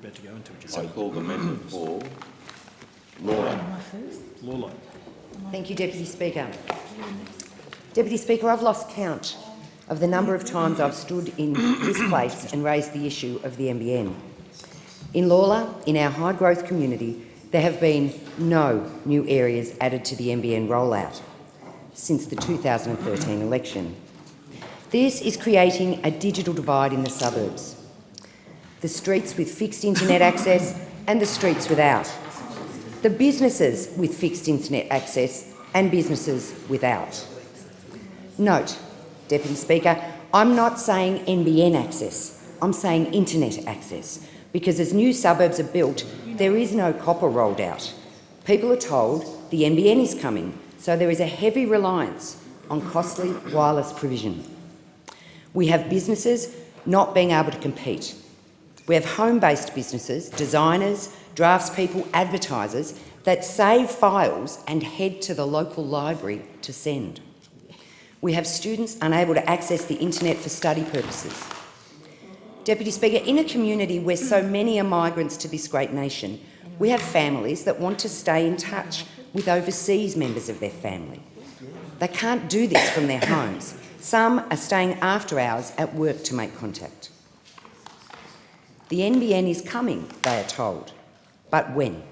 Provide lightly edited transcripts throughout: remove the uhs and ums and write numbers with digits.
about to go into. So called Amendment 4. Laura. Lawler. Thank you, Deputy Speaker. Deputy Speaker, I've lost count of the number of times I've stood in this place and raised the issue of the NBN. In Lawler, in our high-growth community, there have been no new areas added to the NBN rollout since the 2013 election. This is creating a digital divide in the suburbs. The streets with fixed internet access and the streets without. The businesses with fixed internet access and businesses without. Note, Deputy Speaker, I'm not saying NBN access, I'm saying internet access, because as new suburbs are built, there is no copper rolled out. People are told the NBN is coming, so there is a heavy reliance on costly wireless provision. We have businesses not being able to compete. We have home-based businesses, designers, draftspeople, advertisers that save files and head to the local library to send. We have students unable to access the internet for study purposes. Deputy Speaker, in a community where so many are migrants to this great nation, we have families that want to stay in touch with overseas members of their family. They can't do this from their homes. Some are staying after hours at work to make contact. The NBN is coming, they are told, but when?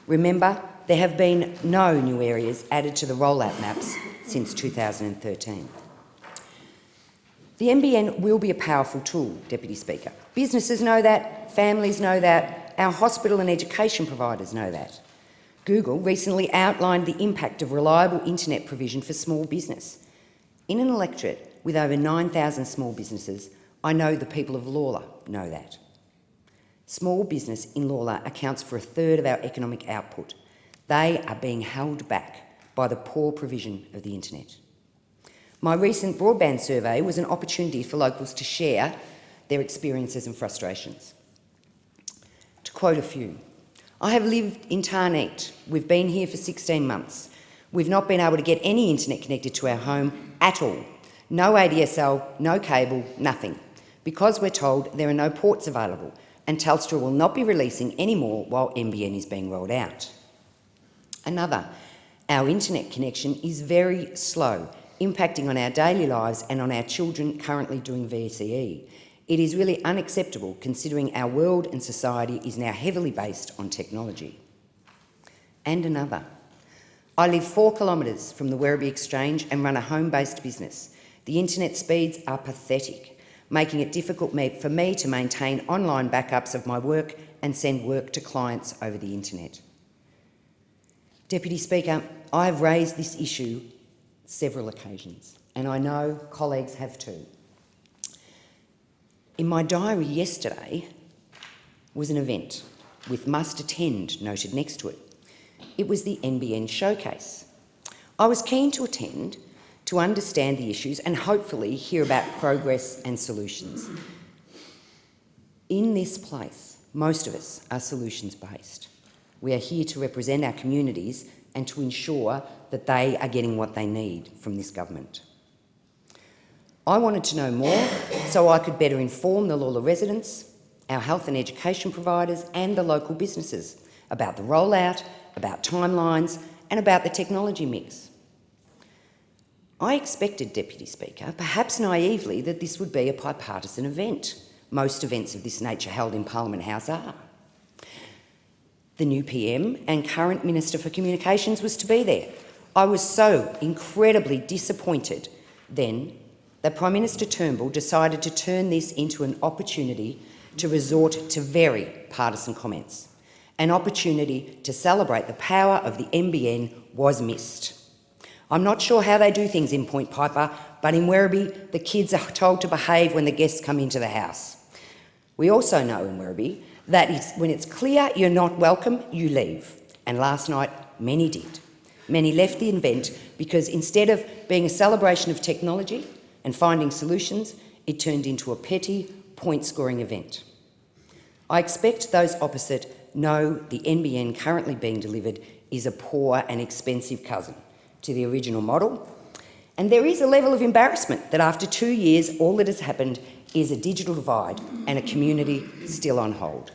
Remember, there have been no new areas added to the rollout maps since 2013. The NBN will be a powerful tool, Deputy Speaker. Businesses know that, families know that, our hospital and education providers know that. Google recently outlined the impact of reliable internet provision for small business. In an electorate with over 9,000 small businesses, I know the people of Lawler know that. Small business in Lawler accounts for a third of our economic output. They are being held back by the poor provision of the internet. My recent broadband survey was an opportunity for locals to share their experiences and frustrations. To quote a few, I have lived in Tarneet. We've been here for 16 months. We've not been able to get any internet connected to our home at all. No ADSL, no cable, nothing. Because we're told there are no ports available and Telstra will not be releasing any more while NBN is being rolled out. Another, our internet connection is very slow, impacting on our daily lives and on our children currently doing VCE. It is really unacceptable considering our world and society is now heavily based on technology. And another, I live 4 kilometres from the Werribee Exchange and run a home-based business. The internet speeds are pathetic, making it difficult for me to maintain online backups of my work and send work to clients over the internet. Deputy Speaker, I have raised this issue several occasions, and I know colleagues have too. In my diary yesterday was an event with must attend noted next to it. It was the NBN showcase. I was keen to attend to understand the issues and hopefully hear about progress and solutions. In this place, most of us are solutions-based. We are here to represent our communities and to ensure that they are getting what they need from this government. I wanted to know more so I could better inform the Lawler residents, our health and education providers and the local businesses about the rollout, about timelines and about the technology mix. I expected, Deputy Speaker, perhaps naively, that this would be a bipartisan event. Most events of this nature held in Parliament House are. The new PM and current Minister for Communications was to be there. I was so incredibly disappointed then that Prime Minister Turnbull decided to turn this into an opportunity to resort to very partisan comments. An opportunity to celebrate the power of the NBN was missed. I'm not sure how they do things in Point Piper, but in Werribee, the kids are told to behave when the guests come into the house. We also know in Werribee that when it's clear you're not welcome, you leave. And last night, many did. Many left the event because instead of being a celebration of technology and finding solutions, it turned into a petty, point-scoring event. I expect those opposite know the NBN currently being delivered is a poor and expensive cousin to the original model, and there is a level of embarrassment that after 2 years all that has happened is a digital divide and a community still on hold.